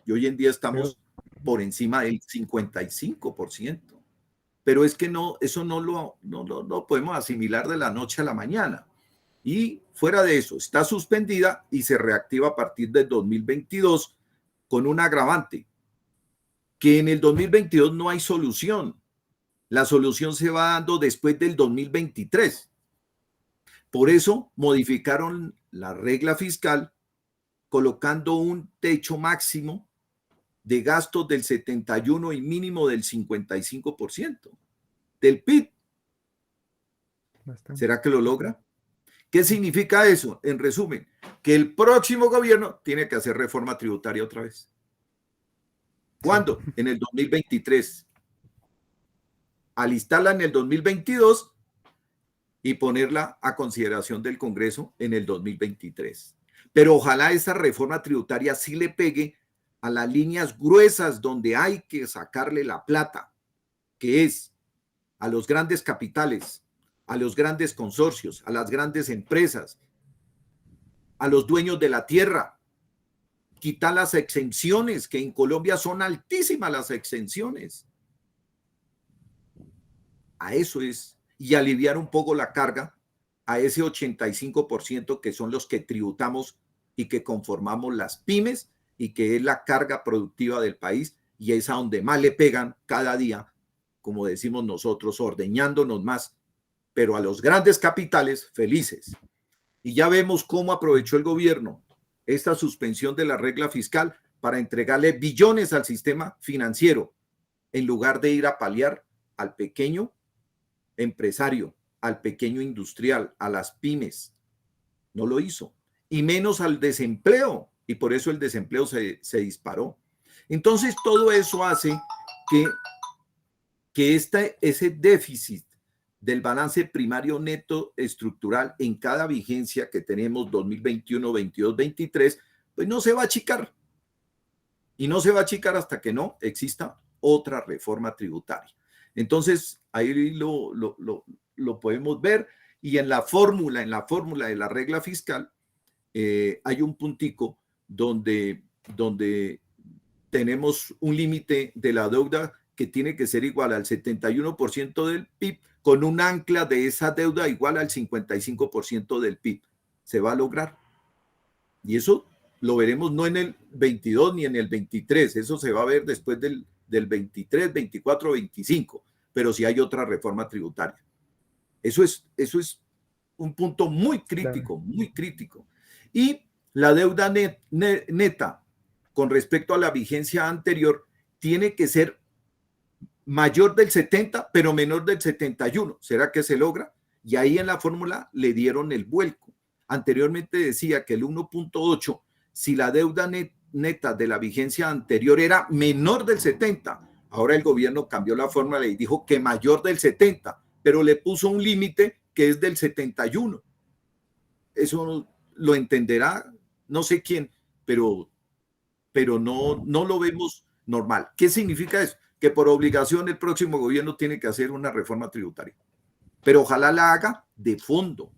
Y hoy en día estamos por encima del 55%. Pero es que no, eso no lo podemos asimilar de la noche a la mañana. Y fuera de eso, está suspendida y se reactiva a partir del 2022 con un agravante, que en el 2022 no hay solución. La solución se va dando después del 2023. Por eso modificaron la regla fiscal colocando un techo máximo de gastos del 71% y mínimo del 55% del PIB. Bastante. ¿Será que lo logra? ¿Qué significa eso? En resumen, que el próximo gobierno tiene que hacer reforma tributaria otra vez. ¿Cuándo? Sí. En el 2023. Alistarla en el 2022 y ponerla a consideración del Congreso en el 2023. Pero ojalá esa reforma tributaria sí le pegue a las líneas gruesas donde hay que sacarle la plata, que es a los grandes capitales, a los grandes consorcios, a las grandes empresas, a los dueños de la tierra. Quitar las exenciones, que en Colombia son altísimas las exenciones. A eso es, y aliviar un poco la carga a ese 85% que son los que tributamos y que conformamos las pymes y que es la carga productiva del país, y es a donde más le pegan cada día, como decimos nosotros, ordeñándonos más, pero a los grandes capitales felices. Y ya vemos cómo aprovechó el gobierno esta suspensión de la regla fiscal para entregarle billones al sistema financiero, en lugar de ir a paliar al pequeño empresario, al pequeño industrial, a las pymes. No lo hizo. Y menos al desempleo. Y por eso el desempleo se disparó. Entonces, todo eso hace que ese déficit del balance primario neto estructural en cada vigencia que tenemos 2021, 22, 23, pues no se va a achicar. Y no se va a achicar hasta que no exista otra reforma tributaria. Entonces, ahí lo podemos ver. Y en la fórmula de la regla fiscal, hay un puntico donde tenemos un límite de la deuda que tiene que ser igual al 71% del PIB, con un ancla de esa deuda igual al 55% del PIB. ¿Se va a lograr? Y eso lo veremos no en el 22 ni en el 23, eso se va a ver después del 23, 24, 25, pero si hay otra reforma tributaria. Eso es un punto muy crítico, muy crítico. Y la deuda neta con respecto a la vigencia anterior tiene que ser mayor del 70, pero menor del 71. ¿Será que se logra? Y ahí en la fórmula le dieron el vuelco. Anteriormente decía que el 1.8, si la deuda neta de la vigencia anterior era menor del 70, ahora el gobierno cambió la fórmula y dijo que mayor del 70, pero le puso un límite que es del 71. Eso lo entenderá no sé quién, pero no lo vemos normal. ¿Qué significa eso? Que por obligación el próximo gobierno tiene que hacer una reforma tributaria. Pero ojalá la haga de fondo,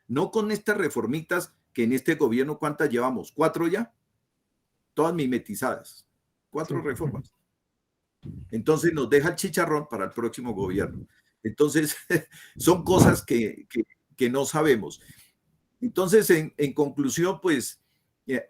no con estas reformitas que en este gobierno, ¿cuántas llevamos? 4 ya, todas mimetizadas, 4 reformas. Entonces nos deja el chicharrón para el próximo gobierno. Entonces, son cosas que no sabemos. Entonces, en conclusión, pues,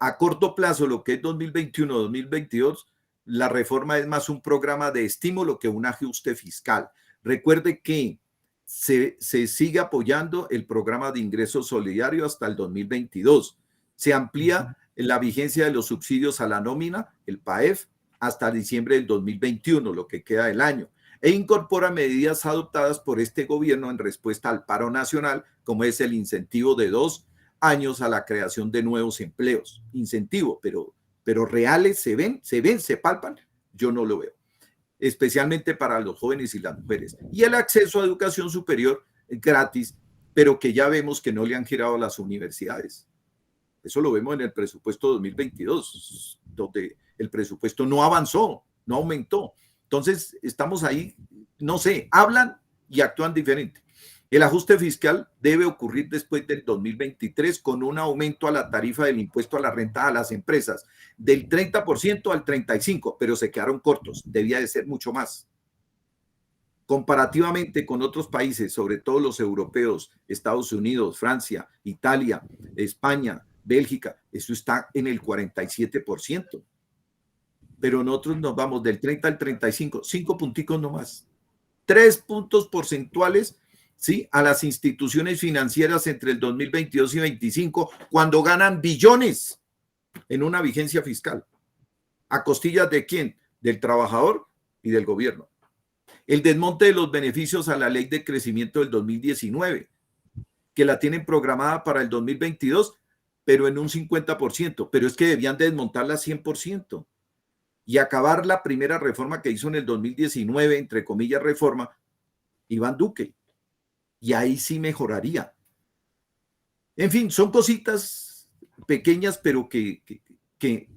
a corto plazo, lo que es 2021-2022, la reforma es más un programa de estímulo que un ajuste fiscal. Recuerde que se sigue apoyando el programa de ingreso solidario hasta el 2022. Se amplía la vigencia de los subsidios a la nómina, el PAEF, hasta diciembre del 2021, lo que queda del año, e incorpora medidas adoptadas por este gobierno en respuesta al paro nacional, como es el incentivo de 2 años a la creación de nuevos empleos. Incentivo, pero reales se palpan, yo no lo veo, especialmente para los jóvenes y las mujeres. Y el acceso a educación superior gratis, pero que ya vemos que no le han girado a las universidades. Eso lo vemos en el presupuesto 2022, donde el presupuesto no avanzó, no aumentó. Entonces, estamos ahí, no sé, hablan y actúan diferente. El ajuste fiscal debe ocurrir después del 2023 con un aumento a la tarifa del impuesto a la renta a las empresas del 30% al 35%, pero se quedaron cortos, debía de ser mucho más. Comparativamente con otros países, sobre todo los europeos, Estados Unidos, Francia, Italia, España, Bélgica, eso está en el 47%. Pero nosotros nos vamos del 30 al 35, 5 punticos nomás. 3 puntos porcentuales, ¿sí? A las instituciones financieras entre el 2022 y 2025, cuando ganan billones en una vigencia fiscal. ¿A costillas de quién? Del trabajador y del gobierno. El desmonte de los beneficios a la ley de crecimiento del 2019, que la tienen programada para el 2022, pero en un 50%, pero es que debían de desmontarla 100% y acabar la primera reforma que hizo en el 2019, entre comillas reforma, Iván Duque, y ahí sí mejoraría. En fin, son cositas pequeñas, pero que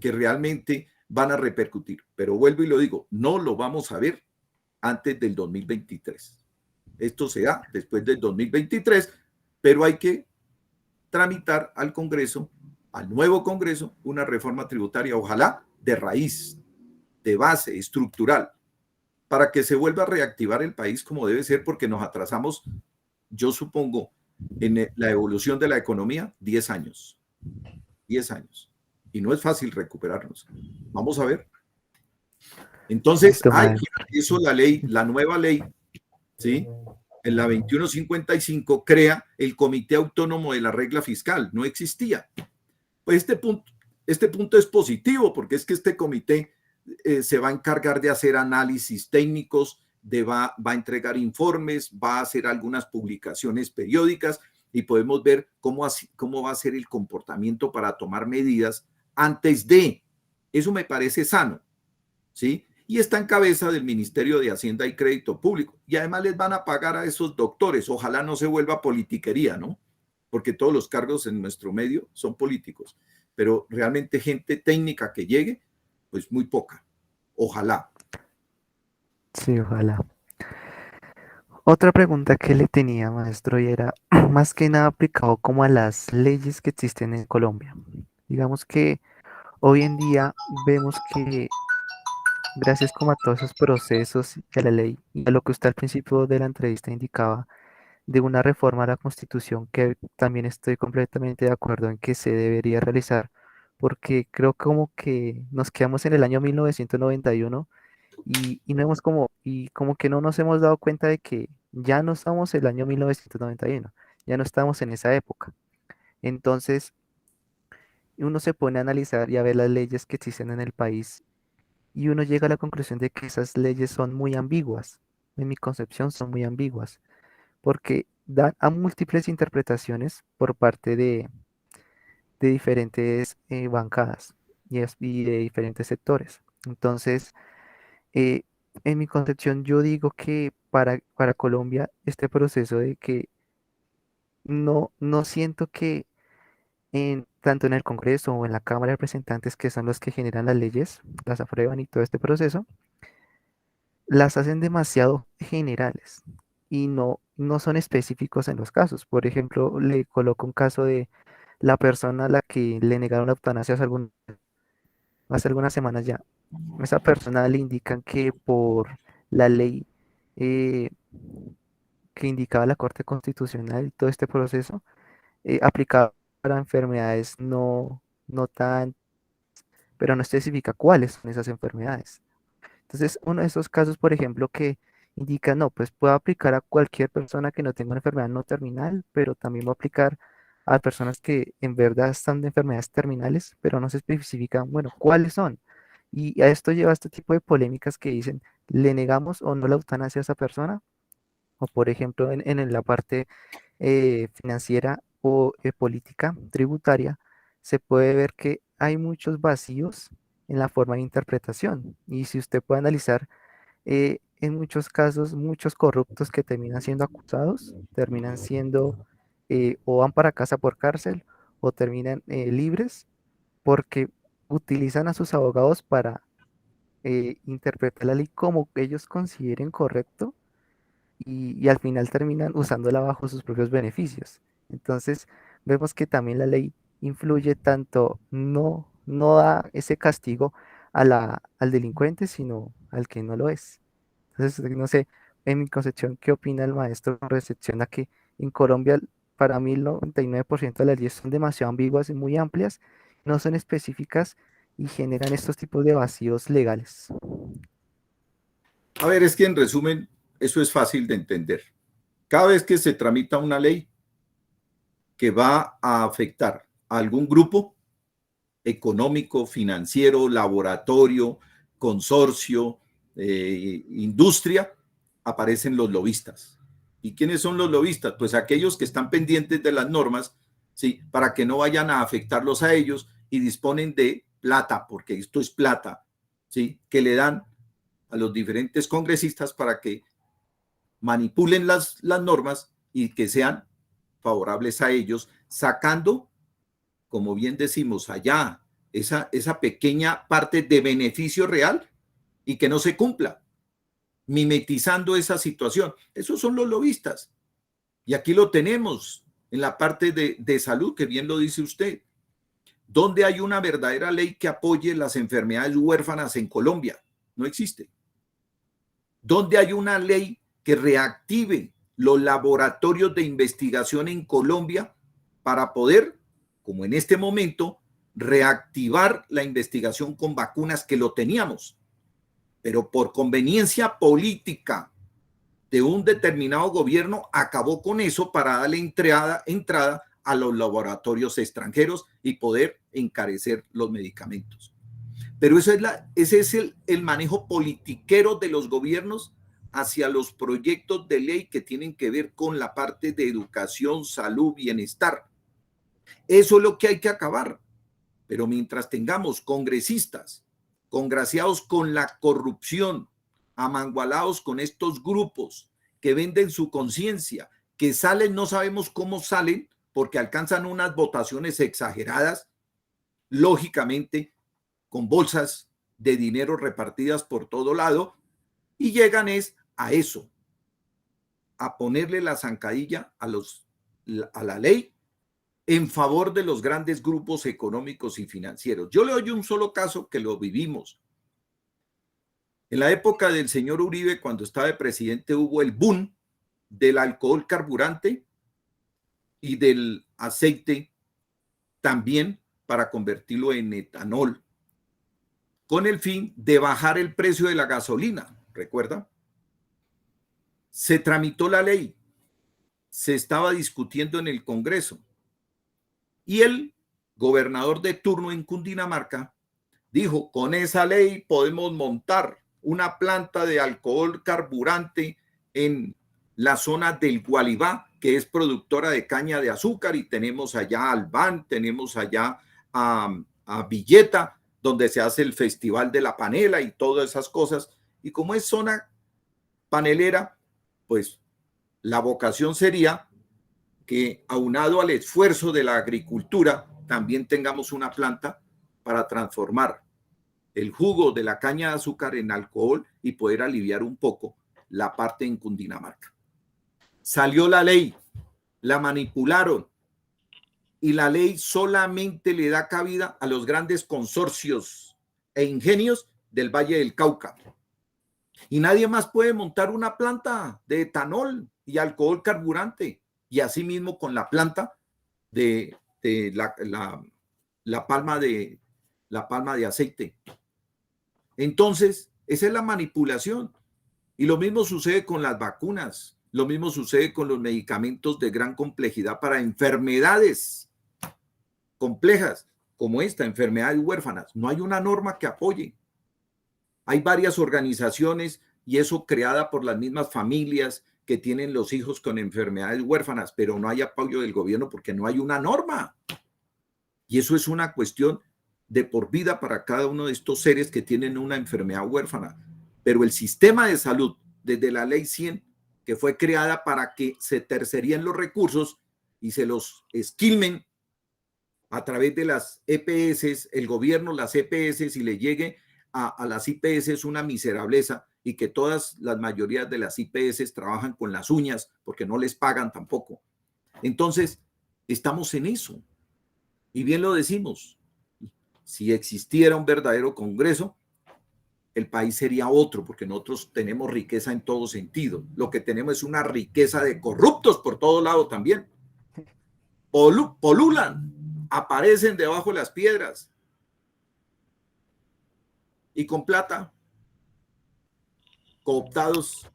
realmente van a repercutir. Pero vuelvo y lo digo, no lo vamos a ver antes del 2023. Esto se da después del 2023, pero hay que tramitar al Congreso, al nuevo Congreso, una reforma tributaria, ojalá de raíz, de base, estructural, para que se vuelva a reactivar el país como debe ser, porque nos atrasamos, yo supongo, en la evolución de la economía, 10 años. 10 años. Y no es fácil recuperarnos. Vamos a ver. Entonces, eso la ley, la nueva ley, ¿sí? En la 2155 crea el Comité Autónomo de la Regla Fiscal. No existía. Pues este punto es positivo, porque es que este comité se va a encargar de hacer análisis técnicos, va a entregar informes, va a hacer algunas publicaciones periódicas y podemos ver cómo va a ser el comportamiento para tomar medidas antes de. Eso me parece sano, ¿sí? Y está en cabeza del Ministerio de Hacienda y Crédito Público. Y además les van a pagar a esos doctores. Ojalá no se vuelva politiquería, ¿no? Porque todos los cargos en nuestro medio son políticos. Pero realmente gente técnica que llegue, pues muy poca. Ojalá. Sí, ojalá. Otra pregunta que le tenía, maestro, y era más que nada aplicado como a las leyes que existen en Colombia. Digamos que hoy en día vemos que gracias como a todos esos procesos y a la ley y a lo que usted al principio de la entrevista indicaba de una reforma a la Constitución que también estoy completamente de acuerdo en que se debería realizar, porque creo como que nos quedamos en el año 1991 y no hemos y como que no nos hemos dado cuenta de que ya no estamos en el año 1991, ya no estamos en esa época. Entonces, uno se pone a analizar y a ver las leyes que existen en el país y uno llega a la conclusión de que esas leyes son muy ambiguas. En mi concepción son muy ambiguas, porque dan a múltiples interpretaciones por parte de diferentes bancadas y de diferentes sectores. Entonces, eh, en mi concepción, yo digo que para Colombia este proceso de que no siento que tanto en el Congreso o en la Cámara de Representantes, que son los que generan las leyes, las aprueban y todo este proceso, las hacen demasiado generales y no son específicos en los casos. Por ejemplo, le coloco un caso de la persona a la que le negaron la eutanasia hace algunas semanas ya. esa persona le indican que por la ley eh, que indicaba la Corte Constitucional y todo este proceso, aplicaba para enfermedades no tan, pero no especifica cuáles son esas enfermedades. Entonces, uno de esos casos, por ejemplo, que indica, no, pues puede aplicar a cualquier persona que no tenga una enfermedad no terminal, pero también va a aplicar a personas que en verdad están de enfermedades terminales, pero no se especifican, bueno, cuáles son. Y a esto lleva a este tipo de polémicas que dicen, ¿le negamos o no la eutanasia a esa persona? O por ejemplo, en la parte financiera o política tributaria, se puede ver que hay muchos vacíos en la forma de interpretación. Y si usted puede analizar, en muchos casos, muchos corruptos que terminan siendo acusados, terminan siendo o van para casa por cárcel o terminan libres porque utilizan a sus abogados para interpretar la ley como ellos consideren correcto y al final terminan usándola bajo sus propios beneficios. Entonces, vemos que también la ley influye tanto, no da ese castigo al delincuente, sino al que no lo es. Entonces, no sé, en mi concepción, ¿qué opina el maestro con recepción a que en Colombia, para mí, el 99% de las leyes son demasiado ambiguas y muy amplias, no son específicas y generan estos tipos de vacíos legales? A ver, es que en resumen, eso es fácil de entender. Cada vez que se tramita una ley que va a afectar a algún grupo económico, financiero, laboratorio, consorcio, industria, aparecen los lobistas. ¿Y quiénes son los lobistas? Pues aquellos que están pendientes de las normas, ¿sí? Para que no vayan a afectarlos a ellos y disponen de plata, porque esto es plata, ¿sí? Que le dan a los diferentes congresistas para que manipulen las normas y que sean favorables a ellos, sacando, como bien decimos allá, esa pequeña parte de beneficio real y que no se cumpla, mimetizando esa situación. Esos son los lobistas. Y aquí lo tenemos en la parte de salud, que bien lo dice usted. ¿Dónde hay una verdadera ley que apoye las enfermedades huérfanas en Colombia? No existe. ¿Dónde hay una ley que reactive los laboratorios de investigación en Colombia para poder, como en este momento, reactivar la investigación con vacunas que lo teníamos? Pero por conveniencia política de un determinado gobierno acabó con eso para darle entrada a los laboratorios extranjeros y poder encarecer los medicamentos. Pero ese es el manejo politiquero de los gobiernos hacia los proyectos de ley que tienen que ver con la parte de educación, salud, bienestar. Eso es lo que hay que acabar. Pero mientras tengamos congresistas congraciados con la corrupción, amangualados con estos grupos que venden su conciencia, que salen, no sabemos cómo salen, porque alcanzan unas votaciones exageradas, lógicamente, con bolsas de dinero repartidas por todo lado, y llegan es a eso, a ponerle la zancadilla a la ley en favor de los grandes grupos económicos y financieros. Yo le doy un solo caso que lo vivimos. En la época del señor Uribe, cuando estaba de presidente, hubo el boom del alcohol carburante y del aceite también para convertirlo en etanol, con el fin de bajar el precio de la gasolina. ¿Recuerda? Se tramitó la ley, se estaba discutiendo en el Congreso y el gobernador de turno en Cundinamarca dijo, con esa ley podemos montar una planta de alcohol carburante en la zona del Gualibá, que es productora de caña de azúcar, y tenemos allá a Albán, tenemos allá a Villeta, donde se hace el Festival de la Panela y todas esas cosas. Y como es zona panelera, pues la vocación sería que aunado al esfuerzo de la agricultura, también tengamos una planta para transformar el jugo de la caña de azúcar en alcohol y poder aliviar un poco la parte en Cundinamarca. Salió la ley, la manipularon y la ley solamente le da cabida a los grandes consorcios e ingenios del Valle del Cauca. Y nadie más puede montar una planta de etanol y alcohol carburante. Y asimismo con la planta de la palma de aceite. Entonces, esa es la manipulación. Y lo mismo sucede con las vacunas. Lo mismo sucede con los medicamentos de gran complejidad para enfermedades complejas como esta, enfermedades huérfanas. No hay una norma que apoye. Hay varias organizaciones y eso creada por las mismas familias que tienen los hijos con enfermedades huérfanas, pero no hay apoyo del gobierno porque no hay una norma. Y eso es una cuestión de por vida para cada uno de estos seres que tienen una enfermedad huérfana. Pero el sistema de salud, desde la ley 100, que fue creada para que se tercerían los recursos y se los esquilmen a través de las EPS, el gobierno, las EPS, y le llegue a las IPS es una miserableza, y que todas las mayorías de las IPS trabajan con las uñas porque no les pagan tampoco. Entonces, estamos en eso. Y bien lo decimos, si existiera un verdadero Congreso, el país sería otro, porque nosotros tenemos riqueza en todo sentido. Lo que tenemos es una riqueza de corruptos por todo lado también. Polulan, aparecen debajo de las piedras y con plata, cooptados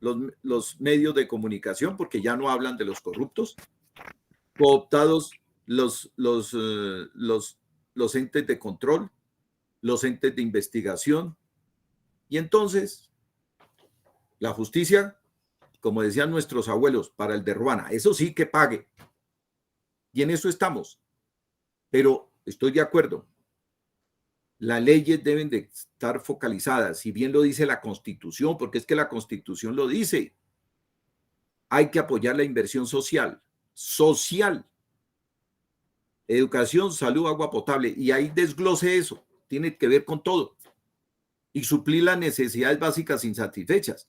los medios de comunicación, porque ya no hablan de los corruptos, cooptados los entes de control, los entes de investigación. Y entonces, la justicia, como decían nuestros abuelos, para el de Ruana, eso sí que pague. Y en eso estamos. Pero estoy de acuerdo. Las leyes deben de estar focalizadas, si bien lo dice la Constitución, porque es que la Constitución lo dice. Hay que apoyar la inversión social. Educación, salud, agua potable. Y ahí desglose eso. Tiene que ver con todo. Y suplir las necesidades básicas insatisfechas.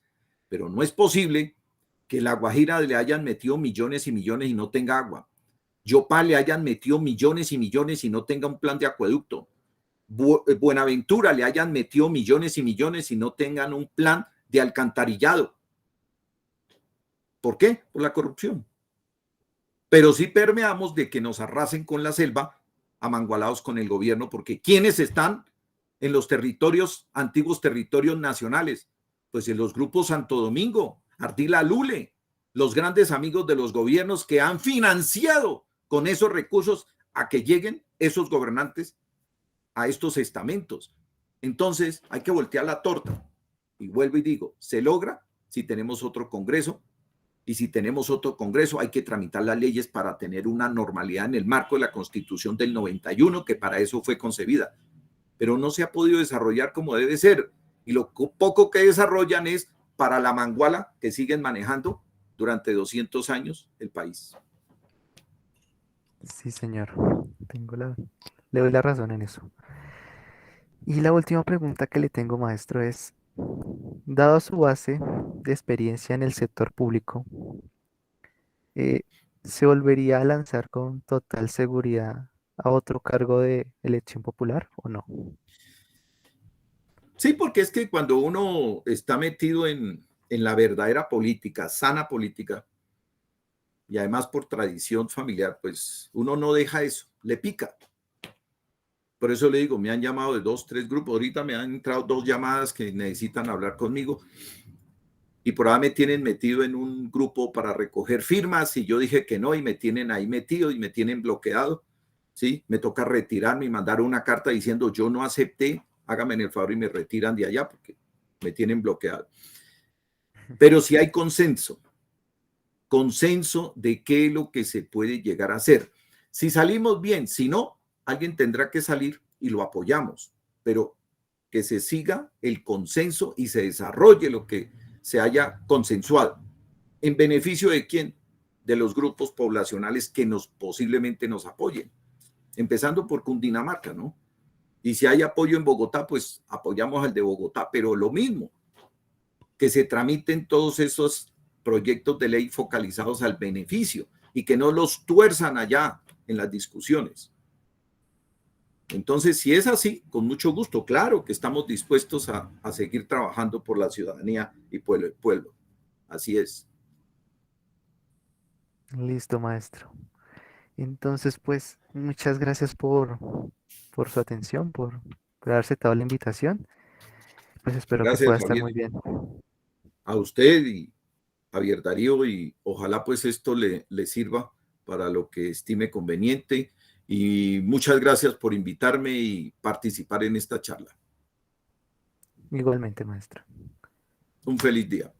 Pero no es posible que La Guajira le hayan metido millones y millones y no tenga agua. Yopal le hayan metido millones y millones y no tenga un plan de acueducto. Buenaventura le hayan metido millones y millones y no tengan un plan de alcantarillado. ¿Por qué? Por la corrupción. Pero sí permeamos de que nos arrasen con la selva, amangualados con el gobierno, porque ¿quiénes están en los territorios, antiguos territorios nacionales? Pues en los grupos Santo Domingo, Ardila Lule, los grandes amigos de los gobiernos que han financiado con esos recursos a que lleguen esos gobernantes a estos estamentos. Entonces hay que voltear la torta. Y vuelvo y digo, se logra si tenemos otro Congreso, y si tenemos otro Congreso hay que tramitar las leyes para tener una normalidad en el marco de la Constitución del 91, que para eso fue concebida. Pero no se ha podido desarrollar como debe ser. Y lo poco que desarrollan es para la manguala que siguen manejando durante 200 años el país. Sí, señor. Le doy la razón en eso. Y la última pregunta que le tengo, maestro, es, dado su base de experiencia en el sector público, eh, ¿se volvería a lanzar con total seguridad a otro cargo de elección popular o no? Sí, porque es que cuando uno está metido en la verdadera política, sana política, y además por tradición familiar, pues uno no deja eso, le pica. Por eso le digo, me han llamado de 2, 3 grupos. Ahorita me han entrado 2 llamadas que necesitan hablar conmigo. Y por ahí me tienen metido en un grupo para recoger firmas y yo dije que no y me tienen ahí metido y me tienen bloqueado. ¿Sí? Me toca retirarme y mandar una carta diciendo yo no acepté, hágame en el favor y me retiran de allá porque me tienen bloqueado. Pero si hay consenso de qué es lo que se puede llegar a hacer. Si salimos bien, si no, alguien tendrá que salir y lo apoyamos, pero que se siga el consenso y se desarrolle lo que se haya consensuado. ¿En beneficio de quién? De los grupos poblacionales que posiblemente nos apoyen, empezando por Cundinamarca, ¿no? Y si hay apoyo en Bogotá, pues apoyamos al de Bogotá, pero lo mismo, que se tramiten todos esos proyectos de ley focalizados al beneficio y que no los tuerzan allá en las discusiones. Entonces, si es así, con mucho gusto, claro que estamos dispuestos a seguir trabajando por la ciudadanía y por el pueblo. Así es. Listo, maestro. Entonces, pues, muchas gracias por su atención, por haberse dado la invitación. Pues espero que Gracias, pueda estar Javier, muy bien. a usted y Javier Darío, y ojalá pues esto le sirva para lo que estime conveniente. Y muchas gracias por invitarme y participar en esta charla. Igualmente, maestro. Un feliz día.